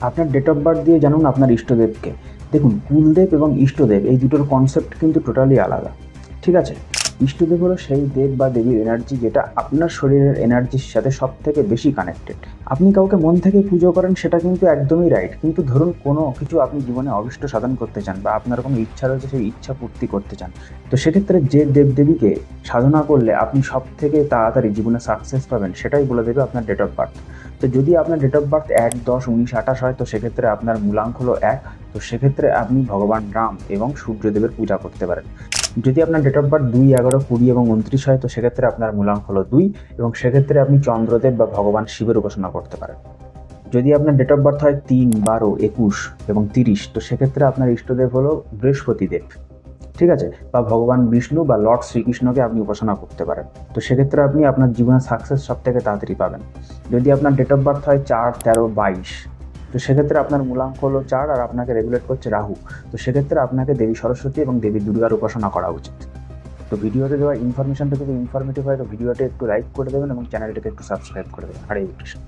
আপনার date of birth দিয়ে জানুন আপনার ইষ্টদেবকে। দেখুন, কুলদেব এবং ইষ্টদেব এই দুটোর কনসেপ্ট কিন্তু টোটালি আলাদা। ঠিক আছে? ইষ্টদেব হলো সেই দেব বা দেবীর এনার্জি যেটা আপনার শরীরের এনার্জির সাথে সব থেকে বেশি কানেক্টেড। আপনি কাউকে মন থেকে পুজো করেন, সেটা কিন্তু একদমই রাইট, কিন্তু ধরুন কোনো কিছু আপনি জীবনে অভীষ্ট সাধন করতে চান বা আপনার কোনো ইচ্ছা রয়েছে, সেই ইচ্ছা পূর্তি করতে চান, তো সেক্ষেত্রে যে দেবদেবীকে সাধনা করলে আপনি সব থেকে তাড়াতাড়ি জীবনে সাকসেস পাবেন, সেটাই বলে দেবে আপনার ডেট অফ বার্থ। তো যদি আপনার ডেট অফ বার্থ 1-10-19-28 হয়, তো সেক্ষেত্রে আপনার মূলাঙ্ক হলো 1। তো সেক্ষেত্রে আপনি ভগবান রাম এবং সূর্যদেবের পূজা করতে পারেন। যদি আপনার ডেট অফ বার্থ 2-11-20-29 হয়, তো সেক্ষেত্রে আপনার মূলাঙ্ক হলো 2 এবং সেক্ষেত্রে আপনি চন্দ্রদেব বা ভগবান শিবের উপাসনা করতে পারেন। যদি আপনার ডেট অফ বার্থ হয় 3-12-21-এবং 30, তো সেক্ষেত্রে আপনার ইষ্টদেব হলো বৃহস্পতিদেব। ঠিক আছে? বা ভগবান বিষ্ণু বা লর্ড শ্রীকৃষ্ণকে আপনি উপাসনা করতে পারেন। তো সেক্ষেত্রে আপনি আপনার জীবনে সাকসেস সব থেকে তাড়াতাড়ি পাবেন। যদি আপনার ডেট অফ বার্থ হয় 4-13-22, তো সেক্ষেত্রে আপনার মূলাঙ্ক হলো 4 আর আপনাকে রেগুলেট করছে রাহু। তো সেক্ষেত্রে আপনাকে দেবী সরস্বতী এবং দেবী দুর্গার উপাসনা করা উচিত। তো ভিডিওতে দেওয়া ইনফরমেশনটা যদি ইনফরমেটিভ হয়, তো ভিডিওটা একটু লাইক করে দেবেন এবং চ্যানেলটাকে একটু সাবস্ক্রাইব করে দেবেন। হরে কৃষ্ণ।